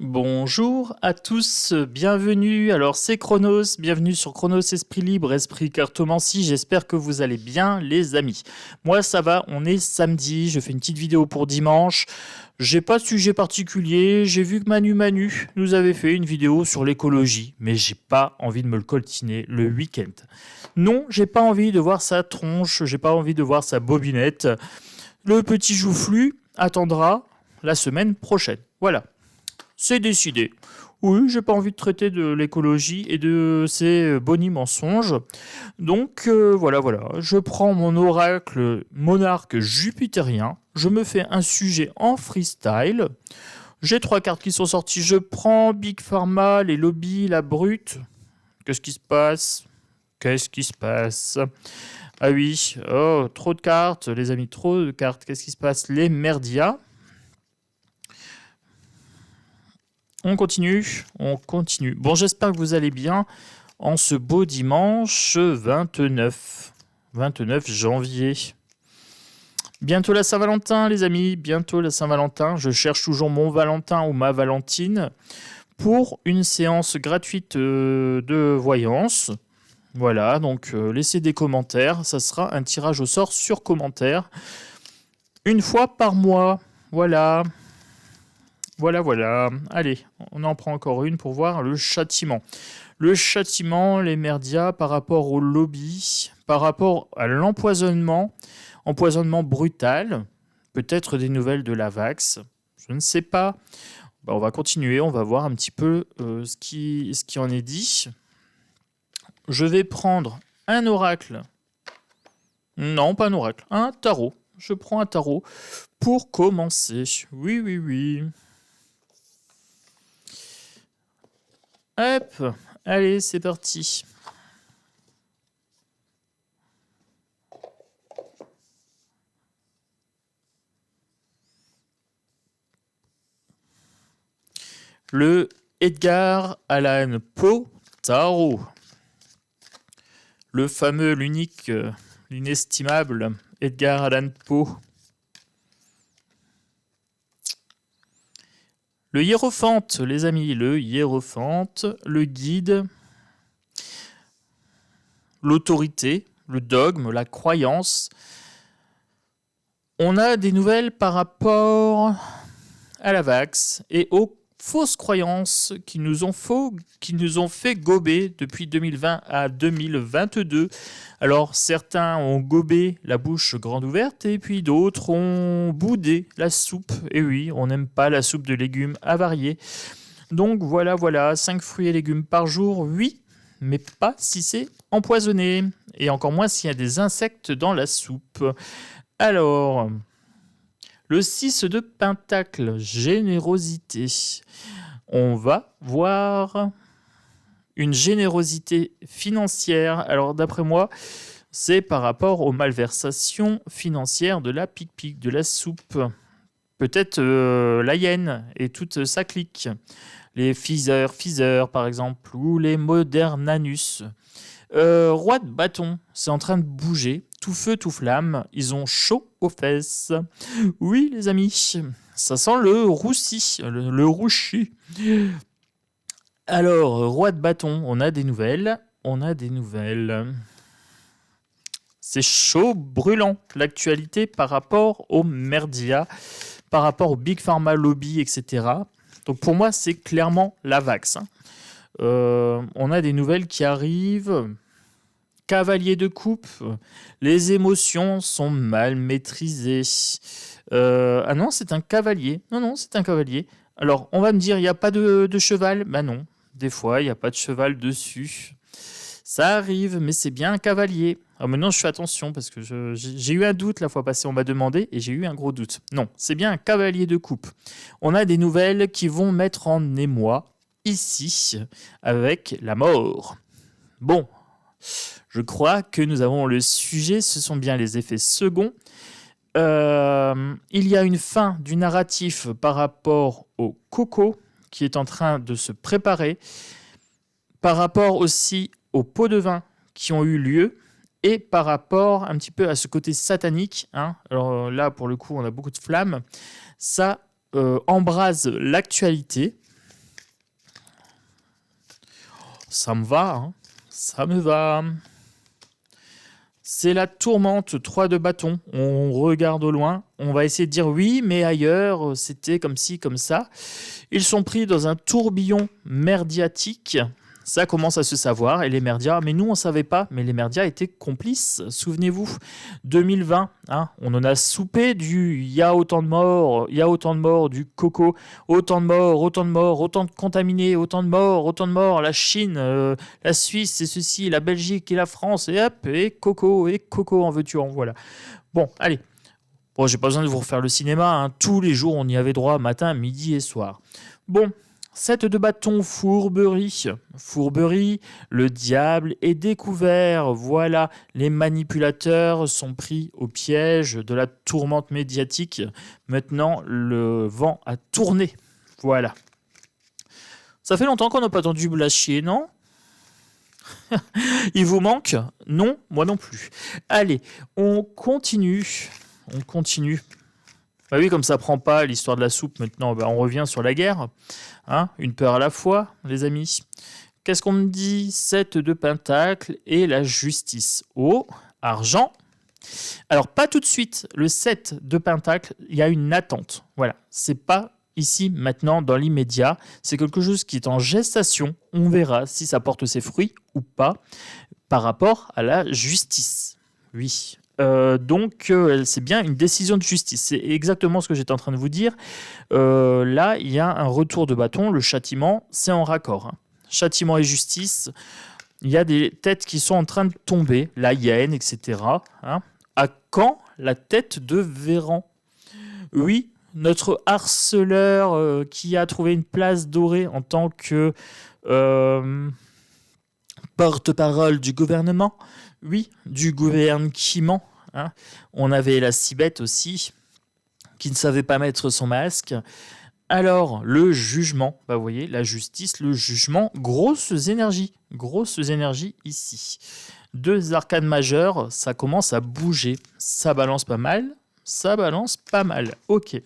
Bonjour à tous, bienvenue. Alors c'est Chronos, bienvenue sur Chronos Esprit Libre, Esprit Cartomancie. J'espère que vous allez bien les amis. Moi ça va, on est samedi, je fais une petite vidéo pour dimanche. J'ai pas de sujet particulier, j'ai vu que Manu nous avait fait une vidéo sur l'écologie, mais j'ai pas envie de me le coltiner le week-end. Non, j'ai pas envie de voir sa tronche, j'ai pas envie de voir sa bobinette. Le petit joufflu attendra la semaine prochaine. Voilà. C'est décidé. Oui, j'ai pas envie de traiter de l'écologie et de ces bonnies mensonges. Donc voilà. Je prends mon oracle monarque jupitérien. Je me fais un sujet en freestyle. J'ai 3 cartes qui sont sorties. Je prends Big Pharma, les lobbies, la brute. Qu'est-ce qui se passe? Ah oui, oh, trop de cartes, les amis, trop de cartes. Qu'est-ce qui se passe? Les merdias. On continue. Bon, j'espère que vous allez bien en ce beau dimanche 29 janvier. Bientôt la Saint-Valentin, les amis, bientôt la Saint-Valentin. Je cherche toujours mon Valentin ou ma Valentine pour une séance gratuite de voyance. Voilà, donc laissez des commentaires. Ça sera un tirage au sort sur commentaire. Une fois par mois. Voilà. Allez, on en prend encore une pour voir le châtiment. Le châtiment, les merdias par rapport au lobby, par rapport à l'empoisonnement, empoisonnement brutal, peut-être des nouvelles de la Vax, je ne sais pas. On va continuer, on va voir un petit peu ce qui en est dit. Je vais prendre un oracle. Non, pas un oracle, un tarot. Je prends un tarot pour commencer. Oui. Hop, allez, c'est parti. Le Edgar Allan Poe Tarot. Le fameux, l'unique, l'inestimable Edgar Allan Poe. Le hiérophante, les amis, le hiérophante, le guide, l'autorité, le dogme, la croyance. On a des nouvelles par rapport à la Vax et aux fausses croyances qui nous ont fait gober depuis 2020 à 2022. Alors certains ont gobé la bouche grande ouverte et puis d'autres ont boudé la soupe. Et oui, on n'aime pas la soupe de légumes avariée. Donc voilà, 5 fruits et légumes par jour, oui, mais pas si c'est empoisonné. Et encore moins s'il y a des insectes dans la soupe. Alors, le 6 de pentacle, générosité. On va voir une générosité financière. Alors d'après moi, c'est par rapport aux malversations financières de la pic-pic, de la soupe. Peut-être la hyène et toute sa clique. Les Fizer par exemple, ou les Modernanus. Roi de bâton, c'est en train de bouger, tout feu, tout flamme, ils ont chaud aux fesses. Oui les amis, ça sent le roussi, le rouchi. Alors, roi de bâton, on a des nouvelles. C'est chaud, brûlant, l'actualité par rapport aux merdias, par rapport au Big Pharma Lobby, etc. Donc pour moi, c'est clairement la Vax. On a des nouvelles qui arrivent. Cavalier de coupe, les émotions sont mal maîtrisées. Ah non, c'est un cavalier. Non, c'est un cavalier. Alors, on va me dire, il n'y a pas de cheval. Bah non, des fois, il n'y a pas de cheval dessus. Ça arrive, mais c'est bien un cavalier. Alors maintenant, je fais attention parce que j'ai eu un doute la fois passée, on m'a demandé, et j'ai eu un gros doute. Non, c'est bien un cavalier de coupe. On a des nouvelles qui vont mettre en émoi, ici, avec la mort. Bon, je crois que nous avons le sujet, ce sont bien les effets seconds. Il y a une fin du narratif par rapport au coco qui est en train de se préparer, par rapport aussi aux pots de vin qui ont eu lieu, et par rapport un petit peu à ce côté satanique. Alors là, pour le coup, on a beaucoup de flammes. Ça embrase l'actualité. Ça me va, hein. Ça me va. C'est la tourmente, 3 de bâton. On regarde au loin. On va essayer de dire oui, mais ailleurs, c'était comme ci, comme ça. Ils sont pris dans un tourbillon merdiatique. Ça commence à se savoir. Et les merdias, mais nous, on ne savait pas. Mais les merdias étaient complices. Souvenez-vous, 2020, hein, on en a soupé du il y a autant de morts, il y a autant de morts, du coco, autant de morts, autant de morts, autant de contaminés, autant de morts, la Chine, la Suisse, c'est ceci, la Belgique et la France, et hop, et coco, en veux-tu, en voilà. Bon, allez. Bon, j'ai pas besoin de vous refaire le cinéma, hein. Tous les jours, on y avait droit, matin, midi et soir. Bon, 7 de bâton, fourberie. Fourberie, le diable est découvert. Voilà, les manipulateurs sont pris au piège de la tourmente médiatique. Maintenant, le vent a tourné. Voilà. Ça fait longtemps qu'on n'a pas entendu Blachier, non? Il vous manque? Non, moi non plus. Allez, on continue. On continue. Bah oui, comme ça prend pas l'histoire de la soupe maintenant, bah on revient sur la guerre. Hein, une peur à la fois, les amis. Qu'est-ce qu'on me dit? 7 de pentacle et la justice. Oh, argent. Alors, pas tout de suite. Le 7 de pentacle, il y a une attente. Voilà, c'est pas ici, maintenant, dans l'immédiat. C'est quelque chose qui est en gestation. On verra si ça porte ses fruits ou pas par rapport à la justice. Oui. Donc, c'est bien une décision de justice. C'est exactement ce que j'étais en train de vous dire. Là, il y a un retour de bâton. Le châtiment, c'est en raccord. Hein. Châtiment et justice, il y a des têtes qui sont en train de tomber. La hyène, etc. Hein. À quand la tête de Véran? Oui, notre harceleur qui a trouvé une place dorée en tant que porte-parole du gouvernement. Oui, du gouvernement. Hein. On avait la cibette aussi, qui ne savait pas mettre son masque. Alors, le jugement, bah vous voyez, la justice, le jugement, grosses énergies ici. 2 arcanes majeures, ça commence à bouger. Ça balance pas mal. Ok.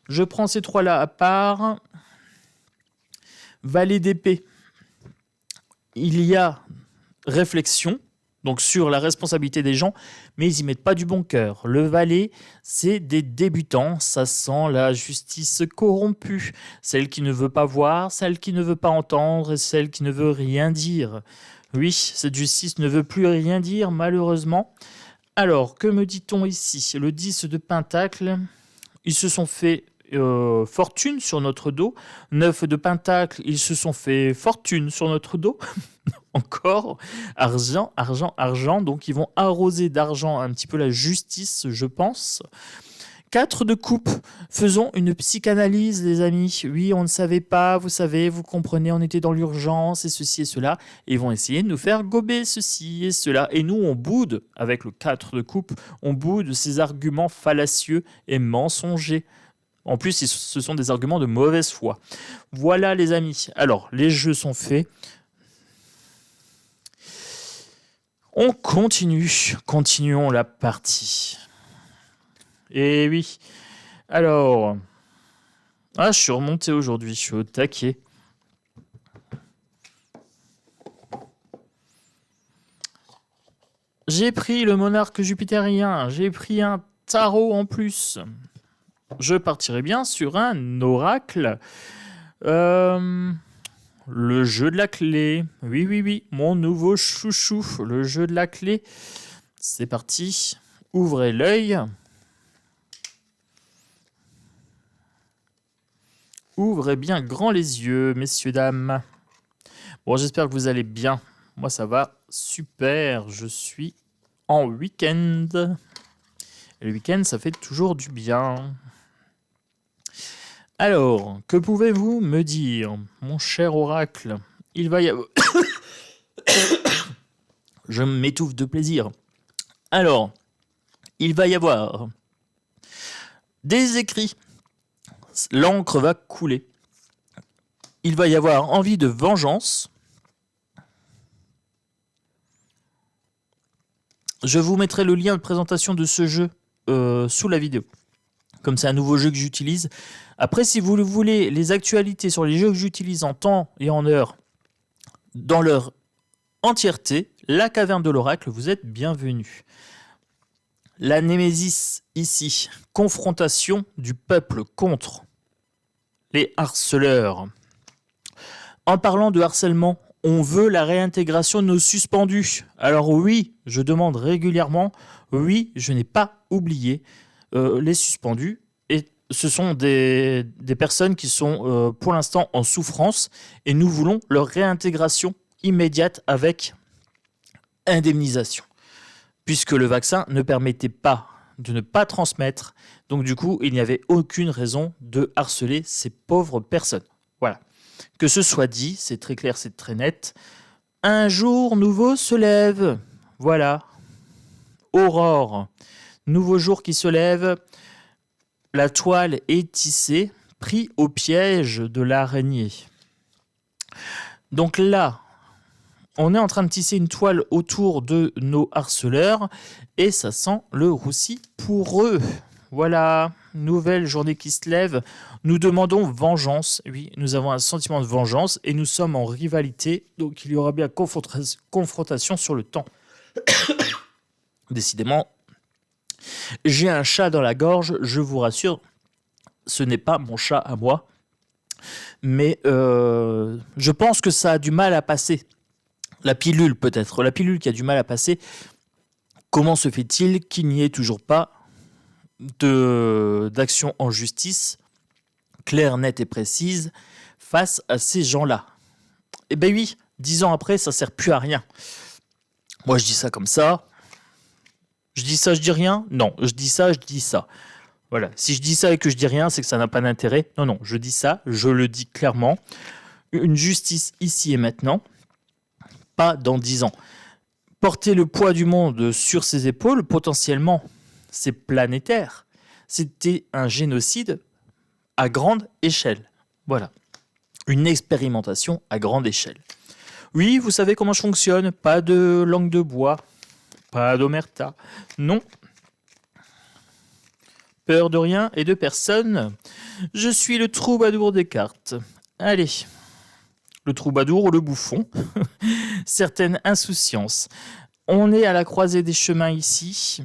Je prends ces 3-là à part. Valet d'épée. Il y a réflexion, donc sur la responsabilité des gens, mais ils y mettent pas du bon cœur. Le valet, c'est des débutants, ça sent la justice corrompue, celle qui ne veut pas voir, celle qui ne veut pas entendre, et celle qui ne veut rien dire. Oui, cette justice ne veut plus rien dire, malheureusement. Alors, que me dit-on ici? Le 10 de pentacle, ils se sont fait fortune sur notre dos. 9 de pentacle, ils se sont fait fortune sur notre dos. Encore argent. Donc, ils vont arroser d'argent un petit peu la justice, je pense. 4 de coupe. Faisons une psychanalyse, les amis. Oui, on ne savait pas, vous savez, vous comprenez, on était dans l'urgence et ceci et cela. Et ils vont essayer de nous faire gober ceci et cela. Et nous, on boude, avec le 4 de coupe, on boude ces arguments fallacieux et mensongers. En plus, ce sont des arguments de mauvaise foi. Voilà, les amis. Alors, les jeux sont faits. On continue. Continuons la partie. Et oui. Alors. Ah, je suis remonté aujourd'hui. Je suis au taquet. J'ai pris le monarque jupitérien. J'ai pris un tarot en plus. Je partirai bien sur un oracle. Le jeu de la clé. Oui. Mon nouveau chouchou. Le jeu de la clé. C'est parti. Ouvrez l'œil. Ouvrez bien grand les yeux, messieurs, dames. Bon, j'espère que vous allez bien. Moi, ça va super. Je suis en week-end. Et le week-end, ça fait toujours du bien. Alors, que pouvez-vous me dire, mon cher oracle? Il va y avoir... Je m'étouffe de plaisir. Alors, il va y avoir des écrits. L'encre va couler. Il va y avoir envie de vengeance. Je vous mettrai le lien de présentation de ce jeu sous la vidéo. Comme c'est un nouveau jeu que j'utilise. Après, si vous voulez les actualités sur les jeux que j'utilise en temps et en heure, dans leur entièreté, la caverne de l'oracle, vous êtes bienvenus. La némésis ici, confrontation du peuple contre les harceleurs. En parlant de harcèlement, on veut la réintégration de nos suspendus. Alors oui, je demande régulièrement, oui, je n'ai pas oublié les suspendus. Et ce sont des personnes qui sont pour l'instant en souffrance et nous voulons leur réintégration immédiate avec indemnisation. Puisque le vaccin ne permettait pas de ne pas transmettre. Donc du coup, il n'y avait aucune raison de harceler ces pauvres personnes. Voilà. Que ce soit dit, c'est très clair, c'est très net. Un jour nouveau se lève. Voilà. Aurore. Nouveau jour qui se lève. La toile est tissée, pris au piège de l'araignée. Donc là, on est en train de tisser une toile autour de nos harceleurs et ça sent le roussi pour eux. Voilà, nouvelle journée qui se lève. Nous demandons vengeance. Oui, nous avons un sentiment de vengeance et nous sommes en rivalité. Donc il y aura bien confrontation sur le temps. Décidément, j'ai un chat dans la gorge, je vous rassure, ce n'est pas mon chat à moi. Mais je pense que ça a du mal à passer. La pilule peut-être, la pilule qui a du mal à passer. Comment se fait-il qu'il n'y ait toujours pas d'action en justice claire, nette et précise face à ces gens-là? Eh bien oui, 10 ans après, ça ne sert plus à rien. Moi, je dis ça comme ça. Je dis ça, je dis rien? Non, je dis ça, je dis ça. Voilà. Si je dis ça et que je dis rien, c'est que ça n'a pas d'intérêt. Non, non, je dis ça, je le dis clairement. Une justice ici et maintenant, pas dans 10 ans. Porter le poids du monde sur ses épaules, potentiellement, c'est planétaire. C'était un génocide à grande échelle. Voilà. Une expérimentation à grande échelle. Oui, vous savez comment je fonctionne. Pas de langue de bois. Pas d'omerta. Non. Peur de rien et de personne. Je suis le troubadour des cartes. Allez. Le troubadour ou le bouffon. Certaine insouciance. On est à la croisée des chemins ici.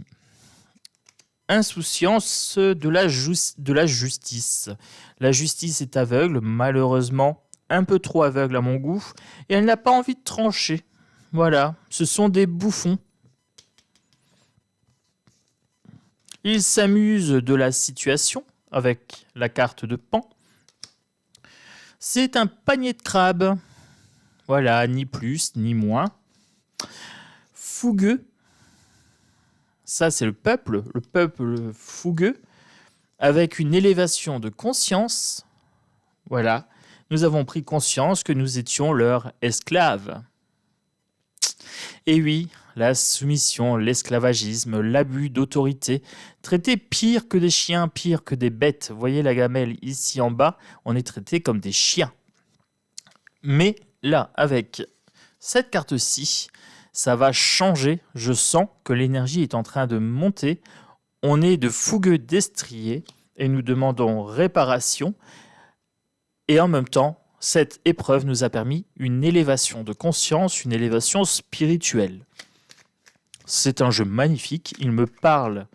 Insouciance de la justice. La justice est aveugle, malheureusement, un peu trop aveugle à mon goût, et elle n'a pas envie de trancher. Voilà, ce sont des bouffons. Ils s'amusent de la situation avec la carte de Pan. C'est un panier de crabes. Voilà, ni plus, ni moins. Fougueux. Ça, c'est le peuple fougueux, avec une élévation de conscience. Voilà, nous avons pris conscience que nous étions leurs esclaves. Et oui, la soumission, l'esclavagisme, l'abus d'autorité, traités pire que des chiens, pire que des bêtes. Vous voyez la gamelle ici en bas, on est traités comme des chiens. Mais là, avec cette carte-ci, ça va changer. Je sens que l'énergie est en train de monter. On est de fougueux destriers et nous demandons réparation. Et en même temps, cette épreuve nous a permis une élévation de conscience, une élévation spirituelle. C'est un jeu magnifique. Il me parle,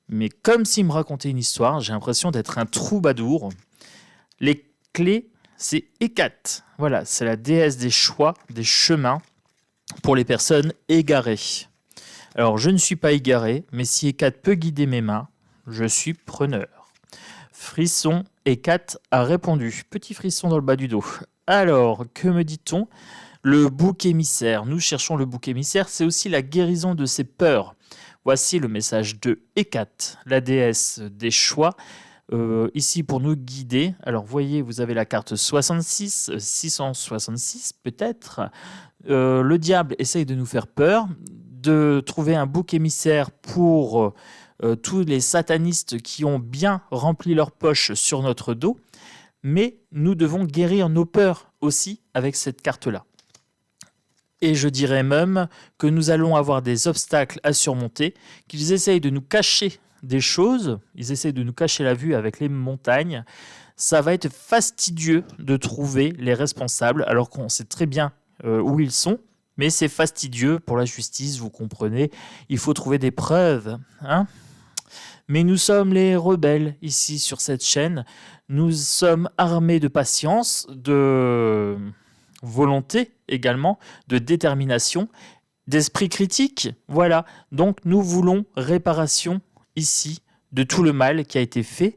mais comme s'il me racontait une histoire. J'ai l'impression d'être un troubadour. Les clés, c'est Hécate. Voilà, c'est la déesse des choix, des chemins, pour les personnes égarées. Alors, je ne suis pas égaré, mais si Hécate peut guider mes mains, je suis preneur. Frisson, Hécate a répondu. Petit frisson dans le bas du dos. Alors, que me dit-on? Le bouc émissaire. Nous cherchons le bouc émissaire. C'est aussi la guérison de ses peurs. Voici le message de Hécate, la déesse des choix, ici pour nous guider. Alors, voyez, vous avez la carte 66, 666 peut-être. Le diable essaye de nous faire peur, de trouver un bouc émissaire pour tous les satanistes qui ont bien rempli leur poche sur notre dos, mais nous devons guérir nos peurs aussi avec cette carte-là. Et je dirais même que nous allons avoir des obstacles à surmonter, qu'ils essayent de nous cacher des choses, ils essayent de nous cacher la vue avec les montagnes. Ça va être fastidieux de trouver les responsables, alors qu'on sait très bien où ils sont. Mais c'est fastidieux pour la justice, vous comprenez. Il faut trouver des preuves, hein. Mais nous sommes les rebelles ici sur cette chaîne. Nous sommes armés de patience, de volonté également, de détermination, d'esprit critique. Voilà. Donc nous voulons réparation ici de tout le mal qui a été fait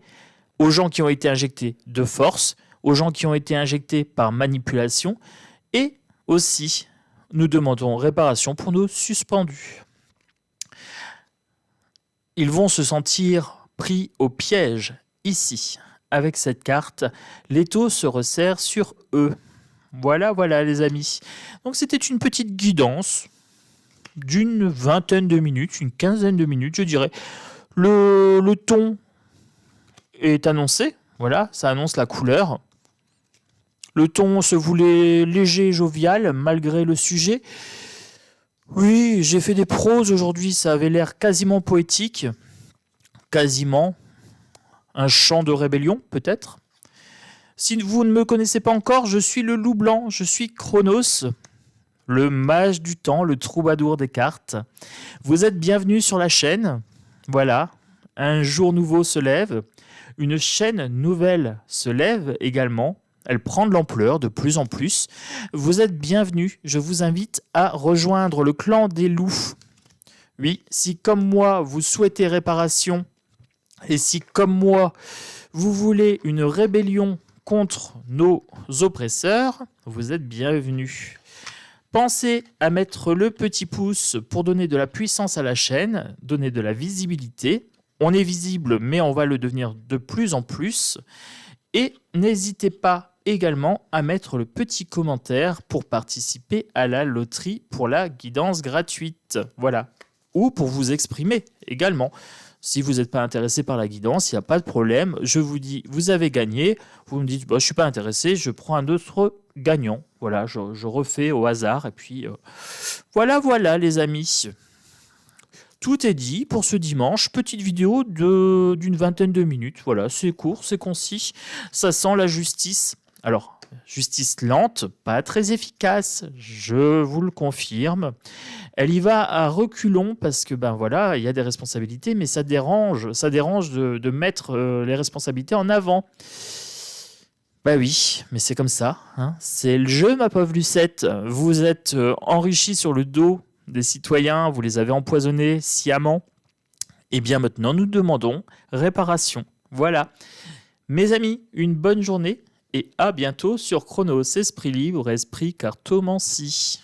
aux gens qui ont été injectés de force, aux gens qui ont été injectés par manipulation, et aussi nous demandons réparation pour nos suspendus. Ils vont se sentir pris au piège ici. Avec cette carte, l'étau se resserre sur eux. Voilà les amis. Donc c'était une petite guidance d'une vingtaine de minutes, une quinzaine de minutes je dirais. Le ton est annoncé, voilà, ça annonce la couleur. Le ton se voulait léger et jovial malgré le sujet. Oui, j'ai fait des proses aujourd'hui, ça avait l'air quasiment poétique. Quasiment. Un chant de rébellion, peut-être. Si vous ne me connaissez pas encore, je suis le loup blanc, je suis Chronos, le mage du temps, le troubadour des cartes. Vous êtes bienvenus sur la chaîne. Voilà, un jour nouveau se lève. Une chaîne nouvelle se lève également. Elle prend de l'ampleur de plus en plus. Vous êtes bienvenus. Je vous invite à rejoindre le clan des loups. Oui, si comme moi, vous souhaitez réparation, et si comme moi, vous voulez une rébellion contre nos oppresseurs, vous êtes bienvenus. Pensez à mettre le petit pouce pour donner de la puissance à la chaîne, donner de la visibilité. On est visible, mais on va le devenir de plus en plus. Et n'hésitez pas également à mettre le petit commentaire pour participer à la loterie pour la guidance gratuite. Voilà. Ou pour vous exprimer également. Si vous n'êtes pas intéressé par la guidance, il n'y a pas de problème. Je vous dis, vous avez gagné. Vous me dites, bah, je ne suis pas intéressé, je prends un autre gagnant. Voilà, je refais au hasard. Et puis, voilà les amis. Tout est dit pour ce dimanche. Petite vidéo d'une vingtaine de minutes. Voilà, c'est court, c'est concis. Ça sent la justice. Alors, justice lente, pas très efficace, je vous le confirme. Elle y va à reculons parce que, ben voilà, il y a des responsabilités, mais ça dérange de mettre les responsabilités en avant. Bah oui, mais c'est comme ça, hein. C'est le jeu, ma pauvre Lucette. Vous êtes enrichi sur le dos des citoyens, vous les avez empoisonnés sciemment. Et bien maintenant, nous demandons réparation. Voilà. Mes amis, une bonne journée et à bientôt sur Chronos, Esprit Libre, Esprit Cartomancie.